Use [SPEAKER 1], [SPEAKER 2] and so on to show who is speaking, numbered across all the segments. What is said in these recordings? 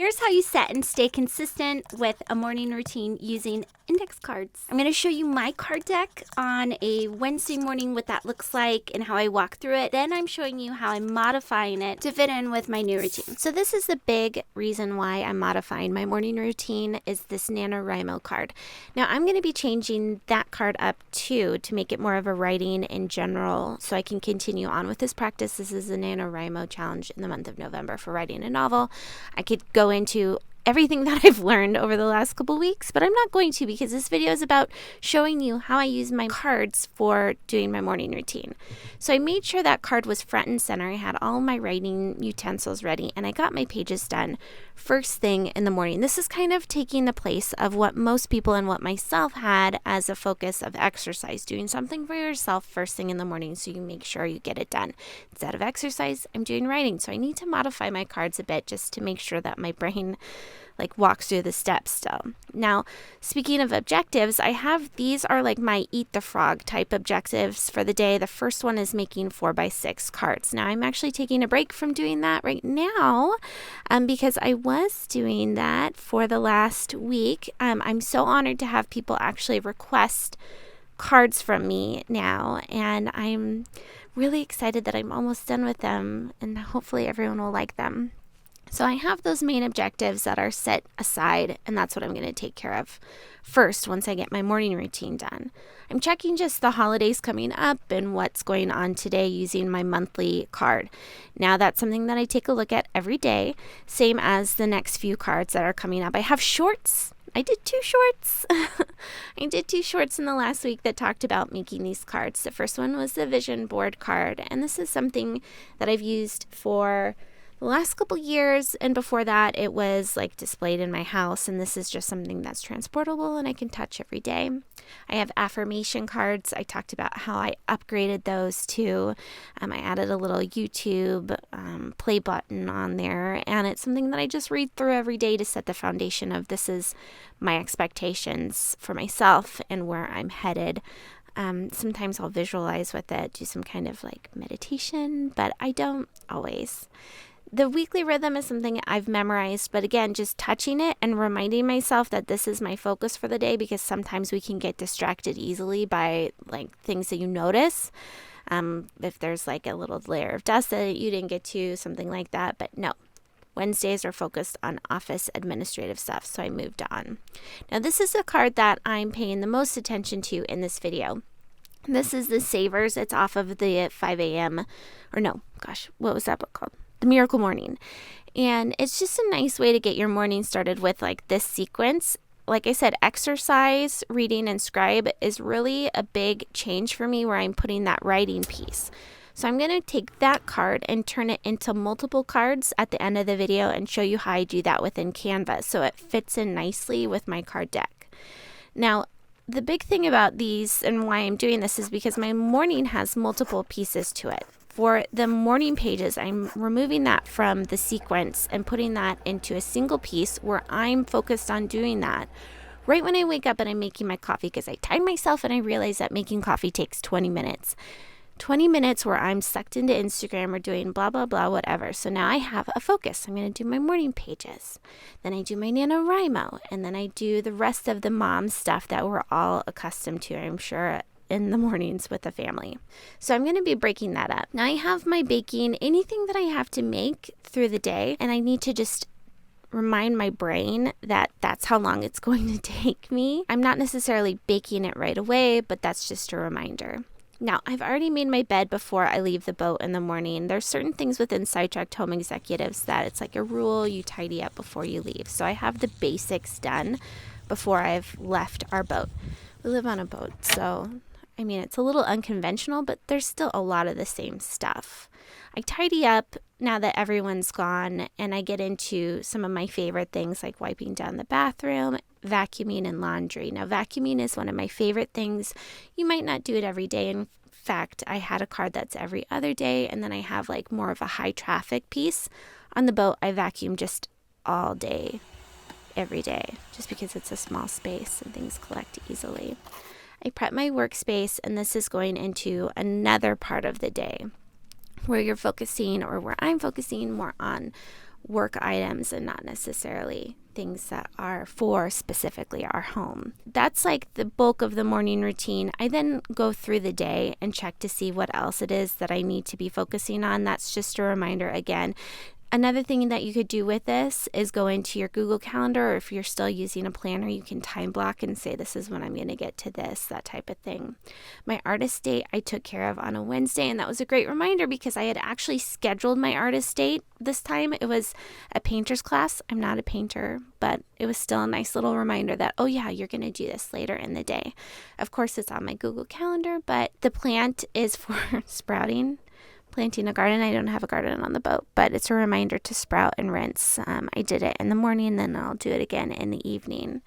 [SPEAKER 1] here's how you set and stay consistent with a morning routine using index cards. I'm going to show you my card deck on a Wednesday morning, what that looks like and how I walk through it. Then I'm showing you how I'm modifying it to fit in with my new routine. So this is the big reason why I'm modifying my morning routine is this NaNoWriMo card. Now I'm going to be changing that card up too to make it more of a writing in general so I can continue on with this practice. This is the NaNoWriMo challenge in the month of November for writing a novel. I could go into everything that I've learned over the last couple weeks, but I'm not going to because this video is about showing you how I use my cards for doing my morning routine. So I made sure that card was front and center. I had all my writing utensils ready and I got my pages done first thing in the morning. This is kind of taking the place of what most people and what myself had as a focus of exercise, doing something for yourself first thing in the morning so you make sure you get it done. Instead of exercise, I'm doing writing. So I need to modify my cards a bit just to make sure that my brain walks through the steps still. Now, speaking of objectives, I have these are like my eat the frog type objectives for the day. The first one is making 4x6 cards. Now, I'm actually taking a break from doing that right now because I was doing that for the last week. I'm so honored to have people actually request cards from me now, and I'm really excited that I'm almost done with them, and hopefully everyone will like them. So I have those main objectives that are set aside, and that's what I'm going to take care of first once I get my morning routine done. I'm checking just the holidays coming up and what's going on today using my monthly card. Now that's something that I take a look at every day, same as the next few cards that are coming up. I have shorts. I did 2 shorts. I did 2 shorts in the last week that talked about making these cards. The first one was the vision board card, and this is something that I've used for the last couple years, and before that it was displayed in my house, and this is just something that's transportable and I can touch every day. I have affirmation cards. I talked about how I upgraded those too. I added a little YouTube play button on there, and it's something that I just read through every day to set the foundation of this is my expectations for myself and where I'm headed. Sometimes I'll visualize with it, do some kind of meditation, but I don't always. The weekly rhythm is something I've memorized, but again, just touching it and reminding myself that this is my focus for the day, because sometimes we can get distracted easily by things that you notice. If there's a little layer of dust that you didn't get to, something like that. But no, Wednesdays are focused on office administrative stuff, so I moved on. Now this is the card that I'm paying the most attention to in this video. This is the Savers. It's off of the 5 a.m. or no, gosh, what was that book called? The Miracle Morning. And it's just a nice way to get your morning started with this sequence. Like I said, exercise, reading, and scribe is really a big change for me where I'm putting that writing piece. So I'm going to take that card and turn it into multiple cards at the end of the video and show you how I do that within Canva so it fits in nicely with my card deck. Now, the big thing about these and why I'm doing this is because my morning has multiple pieces to it. For the morning pages, I'm removing that from the sequence and putting that into a single piece where I'm focused on doing that right when I wake up and I'm making my coffee, because I time myself and I realize that making coffee takes 20 minutes. 20 minutes where I'm sucked into Instagram or doing blah, blah, blah, whatever. So now I have a focus. I'm going to do my morning pages. Then I do my NaNoWriMo. And then I do the rest of the mom stuff that we're all accustomed to, I'm sure, in the mornings with the family. So I'm going to be breaking that up. Now I have my baking, anything that I have to make through the day, and I need to just remind my brain that that's how long it's going to take me. I'm not necessarily baking it right away, but that's just a reminder. Now, I've already made my bed before I leave the boat in the morning. There's certain things within Sidetracked Home Executives that it's like a rule you tidy up before you leave. So I have the basics done before I've left our boat. We live on a boat, so it's a little unconventional, but there's still a lot of the same stuff. I tidy up now that everyone's gone, and I get into some of my favorite things like wiping down the bathroom, vacuuming, and laundry. Now, vacuuming is one of my favorite things. You might not do it every day. In fact, I had a card that's every other day, and then I have more of a high traffic piece. On the boat, I vacuum just all day, every day, just because it's a small space and things collect easily. I prep my workspace, and this is going into another part of the day where you're focusing, or where I'm focusing more on work items and not necessarily things that are for specifically our home. That's like the bulk of the morning routine. I then go through the day and check to see what else it is that I need to be focusing on. That's just a reminder again. Another thing that you could do with this is go into your Google Calendar, or if you're still using a planner, you can time block and say, this is when I'm going to get to this, that type of thing. My artist date I took care of on a Wednesday, and that was a great reminder because I had actually scheduled my artist date this time. It was a painter's class. I'm not a painter, but it was still a nice little reminder that, oh yeah, you're going to do this later in the day. Of course, it's on my Google Calendar, but the plant is for sprouting. Planting a garden. I don't have a garden on the boat, but it's a reminder to sprout and rinse. I did it in the morning, then I'll do it again in the evening.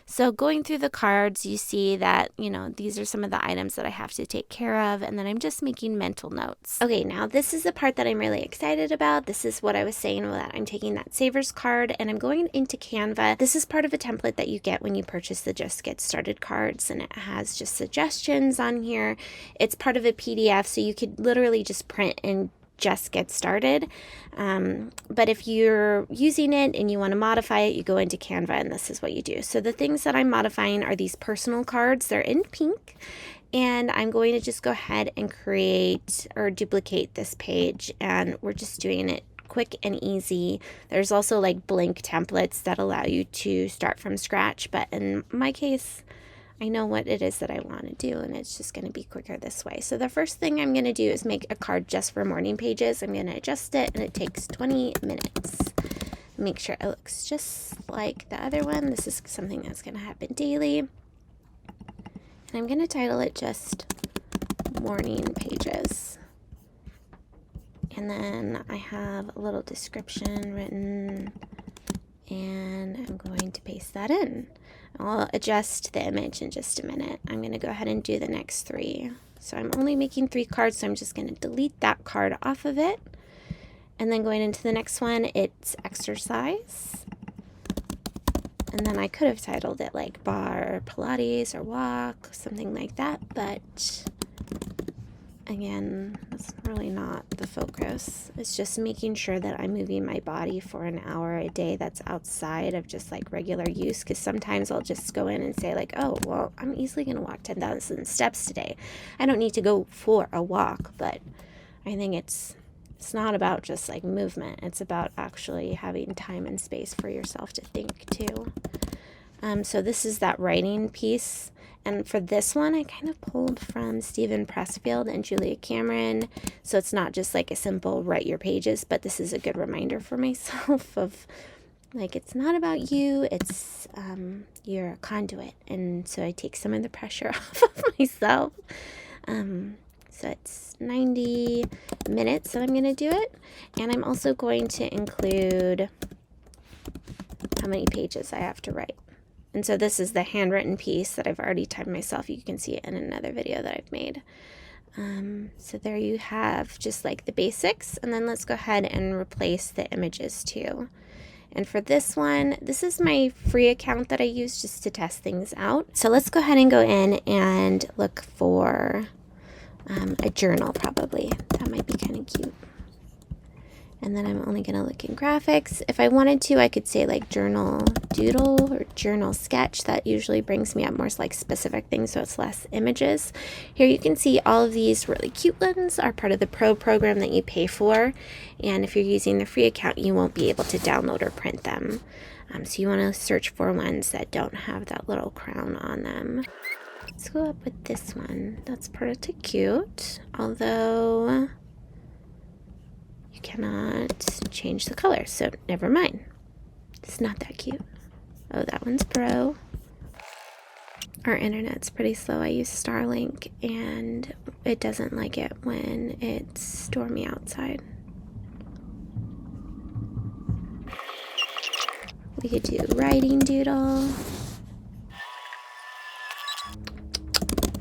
[SPEAKER 1] So going through the cards, you see that, these are some of the items that I have to take care of, and then I'm just making mental notes. Okay, now this is the part that I'm really excited about. This is what I was saying, that I'm taking that Savers card and I'm going into Canva. This is part of a template that you get when you purchase the Just Get Started cards, and it has just suggestions on here. It's part of a PDF, so you could literally just print and just get started. But if you're using it and you want to modify it, you go into Canva and this is what you do. So the things that I'm modifying are these personal cards. They're in pink, and I'm going to just go ahead and create or duplicate this page, and we're just doing it quick and easy. There's also like blank templates that allow you to start from scratch, but in my case, I know what it is that I want to do, and it's just going to be quicker this way. So the first thing I'm going to do is make a card just for morning pages. I'm going to adjust it, and it takes 20 minutes. Make sure it looks just like the other one. This is something that's going to happen daily. And I'm going to title it just Morning Pages. And then I have a little description written, and I'm going to paste that in. I'll adjust the image in just a minute. I'm going to go ahead and do the next 3. So I'm only making 3 cards, so I'm just going to delete that card off of it. And then going into the next one, it's exercise. And then I could have titled it like bar or Pilates or walk, something like that, but again, that's really not the focus. It's just making sure that I'm moving my body for an hour a day that's outside of just like regular use, because sometimes I'll just go in and say like, oh, well, I'm easily going to walk 10,000 steps today. I don't need to go for a walk, but I think it's not about just like movement. It's about actually having time and space for yourself to think too. So this is that writing piece. And for this one, I kind of pulled from Stephen Pressfield and Julia Cameron. So it's not just like a simple write your pages, but this is a good reminder for myself of like, it's not about you, it's you're a conduit. And so I take some of the pressure off of myself. So it's 90 minutes that I'm going to do it. And I'm also going to include how many pages I have to write. And so this is the handwritten piece that I've already timed myself. You can see it in another video that I've made. So there you have just like the basics. And then let's go ahead and replace the images too. And for this one, this is my free account that I use just to test things out. So let's go ahead and go in and look for a journal probably. That might be kind of cute. And then I'm only going to look in graphics. If I wanted to, I could say like journal doodle or journal sketch. That usually brings me up more like specific things, so it's less images. Here you can see all of these really cute ones are part of the Pro program that you pay for. And if you're using the free account, you won't be able to download or print them. So you want to search for ones that don't have that little crown on them. Let's go up with this one. That's pretty cute, although you cannot change the color, so never mind. It's not that cute. Oh, that one's Pro. Our internet's pretty slow. I use Starlink, and it doesn't like it when it's stormy outside. We could do writing doodle.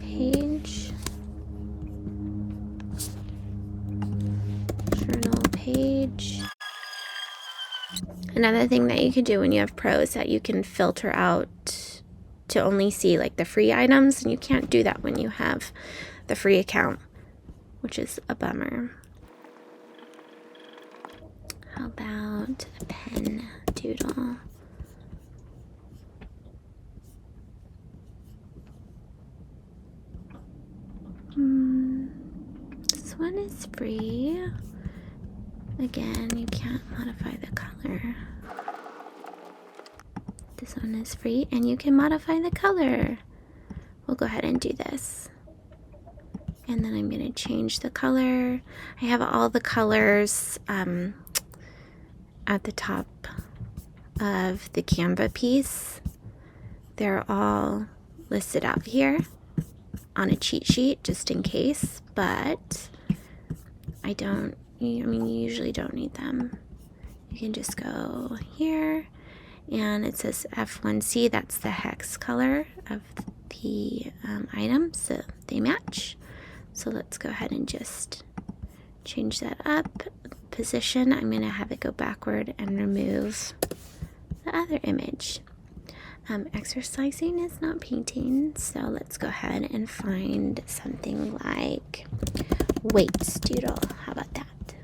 [SPEAKER 1] Page. Journal page. Another thing that you can do when you have Pro is that you can filter out to only see like the free items, and you can't do that when you have the free account, which is a bummer. How about a pen doodle? This one is free. Again, you can't modify the color. This one is free and you can modify the color. We'll go ahead and do this. And then I'm going to change the color. I have all the colors at the top of the Canva piece. They're all listed out here on a cheat sheet just in case, but I mean, you usually don't need them. You can just go here, and it says F1C. That's the hex color of the item, so they match. So let's go ahead and just change that up. Position, I'm going to have it go backward and remove the other image. Exercising is not painting, so let's go ahead and find something like weights doodle. How about that?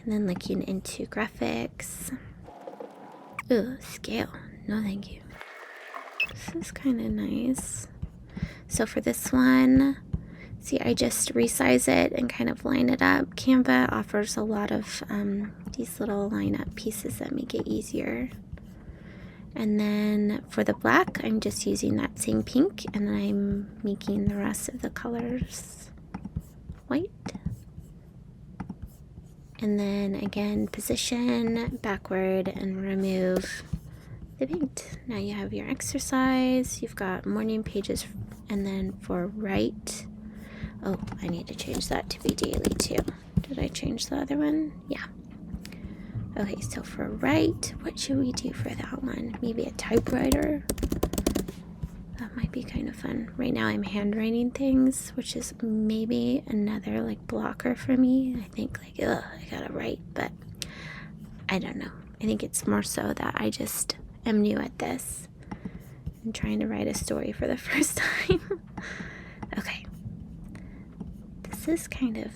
[SPEAKER 1] And then looking into graphics. Ooh, scale. No, thank you. This is kind of nice. So for this one, see, I just resize it and kind of line it up. Canva offers a lot of these little line up pieces that make it easier. And then for the black, I'm just using that same pink, and I'm making the rest of the colors white. And then again, position backward and remove the paint. Now you have your exercise, you've got morning pages, and then for right, oh, I need to change that to be daily too. Did I change the other one? Yeah. Okay, so for right, what should we do for that one? Maybe a typewriter? That might be kind of fun. Right now I'm handwriting things, which is maybe another like blocker for me. I think like, ugh, I gotta write, but I don't know. I think it's more so that I just am new at this. I'm trying to write a story for the first time. Okay. This is kind of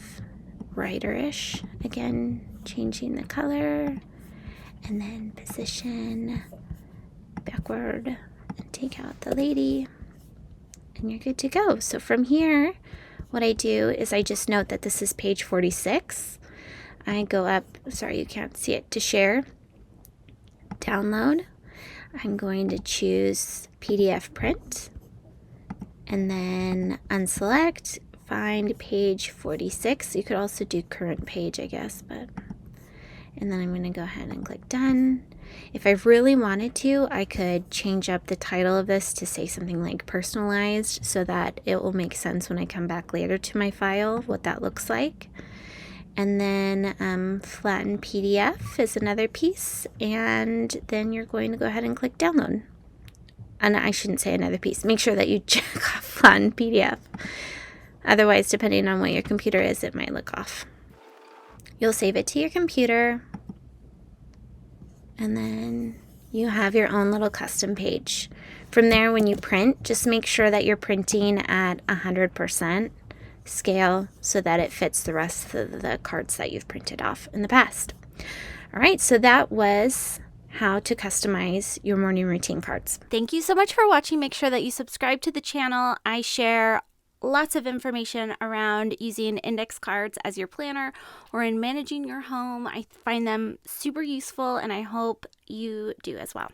[SPEAKER 1] writer-ish. Again, changing the color, and then position backward and take out the lady, and you're good to go. So from here, what I do is I just note that this is page 46. I go up, sorry you can't see it, to share, download. I'm going to choose PDF print, and then unselect, find page 46. You could also do current page, I guess, but and then I'm going to go ahead and click done. If I really wanted to, I could change up the title of this to say something like personalized, so that it will make sense when I come back later to my file what that looks like. And then flatten PDF is another piece, and then you're going to go ahead and click download. And I shouldn't say another piece. Make sure that you check off flatten PDF. Otherwise, depending on what your computer is, it might look off. You'll save it to your computer, and then you have your own little custom page. From there, when you print, just make sure that you're printing at 100% scale so that it fits the rest of the cards that you've printed off in the past. All right, so that was how to customize your morning routine cards. Thank you so much for watching. Make sure that you subscribe to the channel. I share lots of information around using index cards as your planner or in managing your home. I find them super useful, and I hope you do as well.